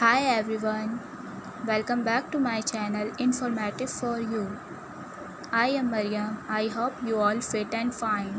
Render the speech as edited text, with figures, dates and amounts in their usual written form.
Hi everyone, welcome back to my channel Informative for You. I am Mariam. I hope you all fit and fine.